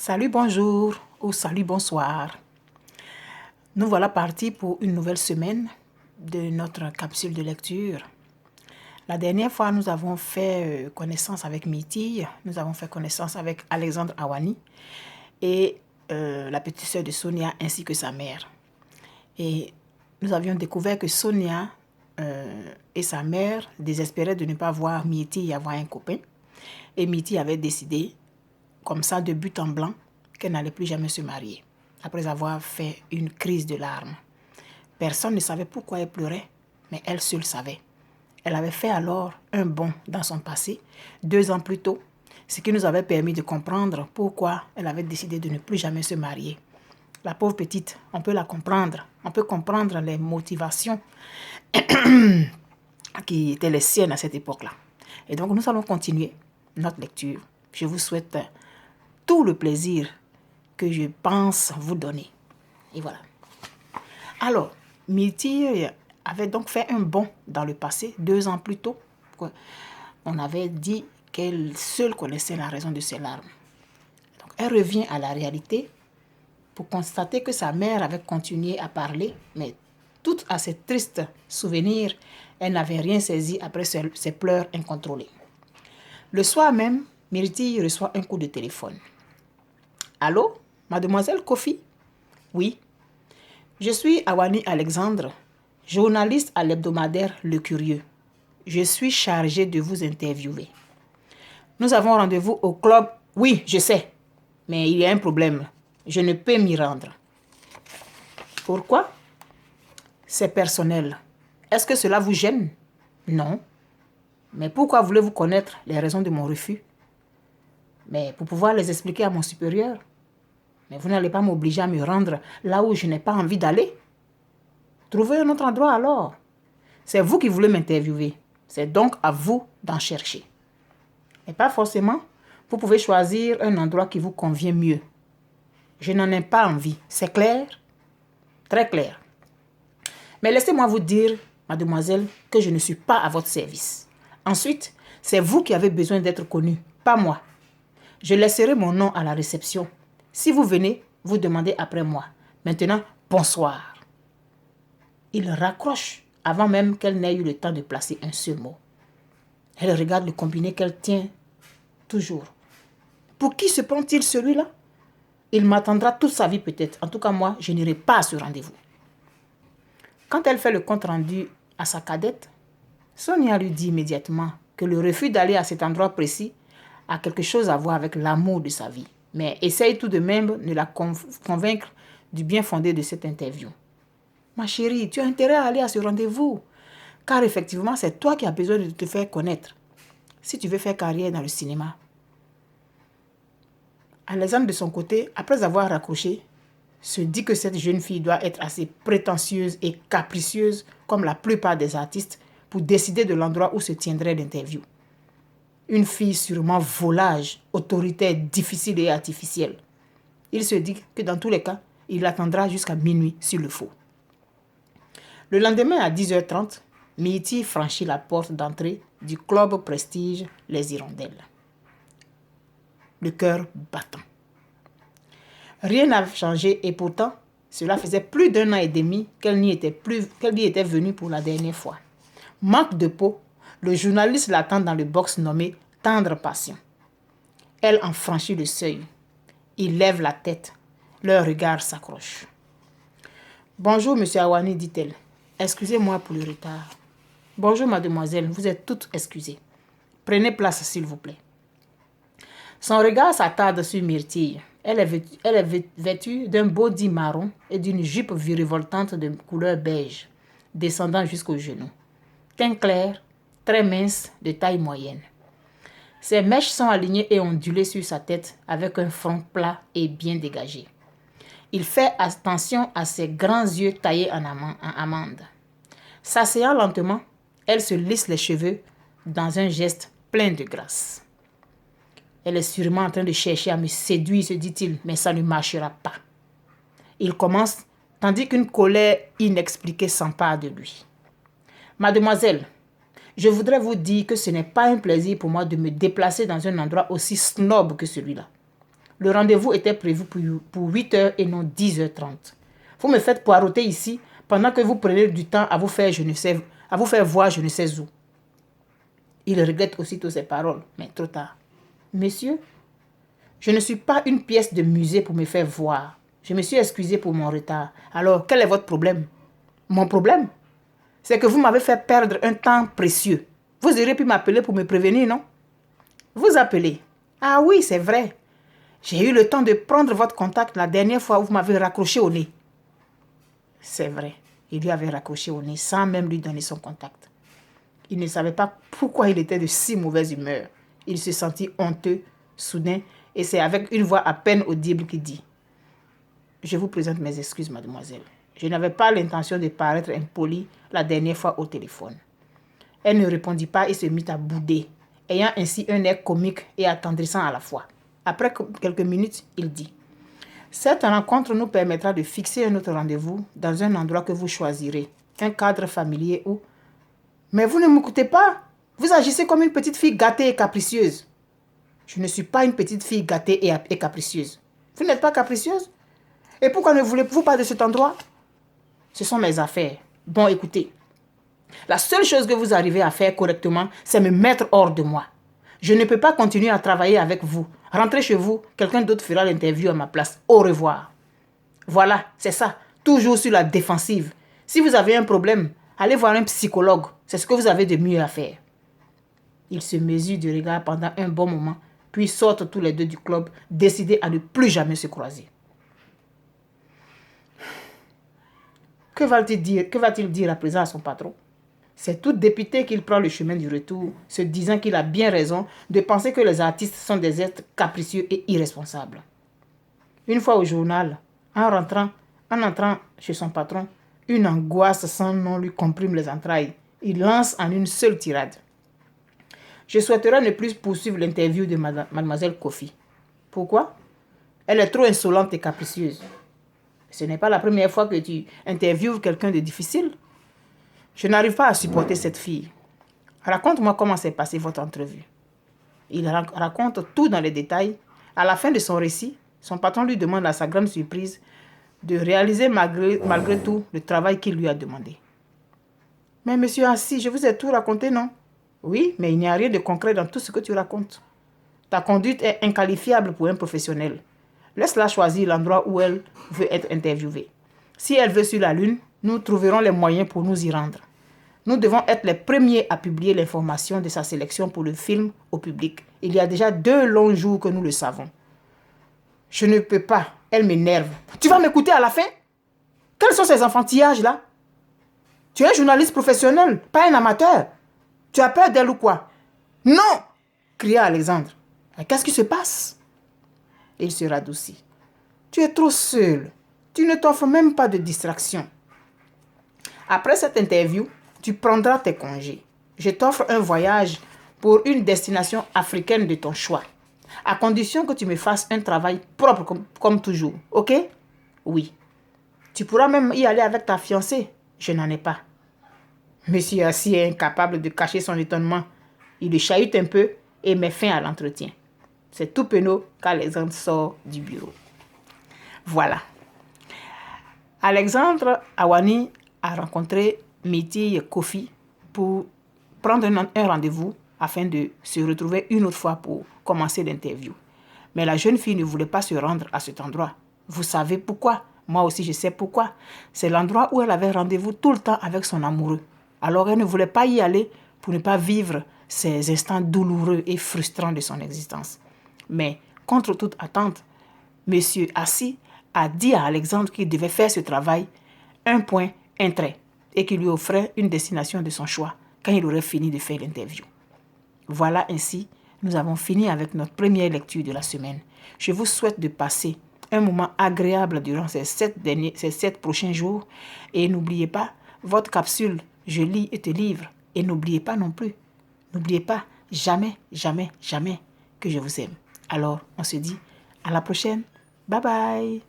Salut, bonjour ou salut, bonsoir. Nous voilà partis pour une nouvelle semaine de notre capsule de lecture. La dernière fois, nous avons fait connaissance avec Miti, nous avons fait connaissance avec Alexandre Awani et la petite sœur de Sonia ainsi que sa mère. Et nous avions découvert que Sonia et sa mère désespéraient de ne pas voir Miti y avoir un copain. Et Miti avait décidé, comme ça, de but en blanc, qu'elle n'allait plus jamais se marier, après avoir fait une crise de larmes. Personne ne savait pourquoi elle pleurait, mais elle seule savait. Elle avait fait alors un bond dans son passé, 2 ans plus tôt, ce qui nous avait permis de comprendre pourquoi elle avait décidé de ne plus jamais se marier. La pauvre petite, on peut la comprendre. On peut comprendre les motivations qui étaient les siennes à cette époque-là. Et donc, nous allons continuer notre lecture. Je vous souhaite tout le plaisir que je pense vous donner. Et voilà. Alors, Myrtille avait donc fait un bond dans le passé, 2 ans plus tôt. On avait dit qu'elle seule connaissait la raison de ses larmes. Donc, elle revient à la réalité pour constater que sa mère avait continué à parler, mais tout à ses tristes souvenirs, elle n'avait rien saisi après ses pleurs incontrôlés. Le soir même, Myrtille reçoit un coup de téléphone. « Allô, mademoiselle Kofi ?»« Oui. Je suis Awani Alexandre, journaliste à l'hebdomadaire Le Curieux. Je suis chargée de vous interviewer. Nous avons rendez-vous au club. Oui, je sais, mais il y a un problème. Je ne peux m'y rendre. Pourquoi? C'est personnel. Est-ce que cela vous gêne? Non. Mais pourquoi voulez-vous connaître les raisons de mon refus? Mais pour pouvoir les expliquer à mon supérieur. Mais vous n'allez pas m'obliger à me rendre là où je n'ai pas envie d'aller. Trouvez un autre endroit alors. C'est vous qui voulez m'interviewer. C'est donc à vous d'en chercher. Mais pas forcément. Vous pouvez choisir un endroit qui vous convient mieux. Je n'en ai pas envie. C'est clair? Très clair. Mais laissez-moi vous dire, mademoiselle, que je ne suis pas à votre service. Ensuite, c'est vous qui avez besoin d'être connue, pas moi. Je laisserai mon nom à la réception. Si vous venez, vous demandez après moi. Maintenant, bonsoir. Il raccroche avant même qu'elle n'ait eu le temps de placer un seul mot. Elle regarde le combiné qu'elle tient toujours. Pour qui se prend-il celui-là? Il m'attendra toute sa vie peut-être. En tout cas, moi, je n'irai pas à ce rendez-vous. Quand elle fait le compte rendu à sa cadette, Sonia lui dit immédiatement que le refus d'aller à cet endroit précis a quelque chose à voir avec l'amour de sa vie. Mais essaye tout de même de la convaincre du bien fondé de cette interview. Ma chérie, tu as intérêt à aller à ce rendez-vous, car effectivement, c'est toi qui as besoin de te faire connaître, si tu veux faire carrière dans le cinéma. Alexandre, de son côté, après avoir raccroché, se dit que cette jeune fille doit être assez prétentieuse et capricieuse, comme la plupart des artistes, pour décider de l'endroit où se tiendrait l'interview. Une fille sûrement volage, autoritaire, difficile et artificielle. Il se dit que dans tous les cas, il attendra jusqu'à minuit s'il le faut. Le lendemain à 10h30, Myrtille franchit la porte d'entrée du club Prestige Les Hirondelles. Le cœur battant. Rien n'a changé et pourtant, cela faisait plus d'1 an et demi qu'elle y était venue pour la dernière fois. Manque de peau, le journaliste l'attend dans le box nommé Tendre Passion. Elle en franchit le seuil. Il lève la tête. Leur regard s'accroche. « Bonjour, monsieur Awani, dit-elle. Excusez-moi pour le retard. Bonjour, mademoiselle, vous êtes toutes excusées. Prenez place, s'il vous plaît. » Son regard s'attarde sur Myrtille. Elle est vêtue d'un body marron et d'une jupe virevoltante de couleur beige, descendant jusqu'aux genoux. Teint clair, très mince, de taille moyenne. Ses mèches sont alignées et ondulées sur sa tête avec un front plat et bien dégagé. Il fait attention à ses grands yeux taillés en amande. S'asseyant lentement, elle se lisse les cheveux dans un geste plein de grâce. Elle est sûrement en train de chercher à me séduire, se dit-il, mais ça ne marchera pas. Il commence, tandis qu'une colère inexpliquée s'empare de lui. Mademoiselle, je voudrais vous dire que ce n'est pas un plaisir pour moi de me déplacer dans un endroit aussi snob que celui-là. Le rendez-vous était prévu pour 8h et non 10h30. Vous me faites poireauter ici pendant que vous prenez du temps à vous faire voir je ne sais où. Il regrette aussitôt ses paroles, mais trop tard. Monsieur, je ne suis pas une pièce de musée pour me faire voir. Je me suis excusé pour mon retard. Alors, quel est votre problème? Mon problème, c'est que vous m'avez fait perdre un temps précieux. Vous auriez pu m'appeler pour me prévenir, non? Vous appelez. Ah oui, c'est vrai. J'ai eu le temps de prendre votre contact la dernière fois où vous m'avez raccroché au nez. C'est vrai. Il lui avait raccroché au nez sans même lui donner son contact. Il ne savait pas pourquoi il était de si mauvaise humeur. Il se sentit honteux, soudain, et c'est avec une voix à peine audible qu'il dit « Je vous présente mes excuses, mademoiselle. Je n'avais pas l'intention de paraître impoli la dernière fois au téléphone. » Elle ne répondit pas et se mit à bouder, ayant ainsi un air comique et attendrissant à la fois. Après quelques minutes, il dit « Cette rencontre nous permettra de fixer un autre rendez-vous dans un endroit que vous choisirez, un cadre familier où... » « Mais vous ne m'écoutez pas. Vous agissez comme une petite fille gâtée et capricieuse. » « Je ne suis pas une petite fille gâtée et capricieuse. Vous n'êtes pas capricieuse? Et pourquoi ne voulez-vous pas de cet endroit? Ce sont mes affaires. Bon, écoutez. La seule chose que vous arrivez à faire correctement, c'est me mettre hors de moi. Je ne peux pas continuer à travailler avec vous. Rentrez chez vous, quelqu'un d'autre fera l'interview à ma place. Au revoir. Voilà, c'est ça. Toujours sur la défensive. Si vous avez un problème, allez voir un psychologue. C'est ce que vous avez de mieux à faire. Ils se mesurent du regard pendant un bon moment, puis sortent tous les deux du club, décidés à ne plus jamais se croiser. Que va-t-il dire à présent à son patron? C'est tout dépité qu'il prend le chemin du retour, se disant qu'il a bien raison de penser que les artistes sont des êtres capricieux et irresponsables. Une fois au journal, en entrant chez son patron, une angoisse sans nom lui comprime les entrailles. Il lance en une seule tirade. Je souhaiterais ne plus poursuivre l'interview de mademoiselle Kofi. Pourquoi? Elle est trop insolente et capricieuse. Ce n'est pas la première fois que tu interviewes quelqu'un de difficile. Je n'arrive pas à supporter cette fille. Raconte-moi comment s'est passée votre entrevue. Il raconte tout dans les détails. À la fin de son récit, son patron lui demande à sa grande surprise de réaliser malgré tout le travail qu'il lui a demandé. Mais monsieur Assis, je vous ai tout raconté, non? Oui, mais il n'y a rien de concret dans tout ce que tu racontes. Ta conduite est inqualifiable pour un professionnel. Laisse-la choisir l'endroit où elle veut être interviewée. Si elle veut sur la Lune, nous trouverons les moyens pour nous y rendre. Nous devons être les premiers à publier l'information de sa sélection pour le film au public. Il y a déjà 2 longs jours que nous le savons. Je ne peux pas. Elle m'énerve. Tu vas m'écouter à la fin? Quels sont ces enfantillages-là? Tu es un journaliste professionnel, pas un amateur. Tu as peur d'elle ou quoi? Non! Cria Alexandre. Qu'est-ce qui se passe? Il se radoucit. Tu es trop seul. Tu ne t'offres même pas de distraction. Après cette interview, tu prendras tes congés. Je t'offre un voyage pour une destination africaine de ton choix. À condition que tu me fasses un travail propre comme toujours. Ok? Oui. Tu pourras même y aller avec ta fiancée. Je n'en ai pas. Monsieur Assis est incapable de cacher son étonnement. Il le chahute un peu et met fin à l'entretien. C'est tout penaud qu'Alexandre sort du bureau. Voilà. Alexandre Awani a rencontré Métis Kofi pour prendre un rendez-vous afin de se retrouver une autre fois pour commencer l'interview. Mais la jeune fille ne voulait pas se rendre à cet endroit. Vous savez pourquoi? Moi aussi, je sais pourquoi. C'est l'endroit où elle avait rendez-vous tout le temps avec son amoureux. Alors, elle ne voulait pas y aller pour ne pas vivre ces instants douloureux et frustrants de son existence. Mais, contre toute attente, M. Assis a dit à Alexandre qu'il devait faire ce travail, un point, un trait, et qu'il lui offrait une destination de son choix quand il aurait fini de faire l'interview. Voilà ainsi, nous avons fini avec notre première lecture de la semaine. Je vous souhaite de passer un moment agréable durant ces 7 prochains jours. Et n'oubliez pas, votre capsule, je lis et te livre. Et n'oubliez pas non plus, n'oubliez pas jamais, jamais, jamais que je vous aime. Alors, on se dit à la prochaine. Bye bye.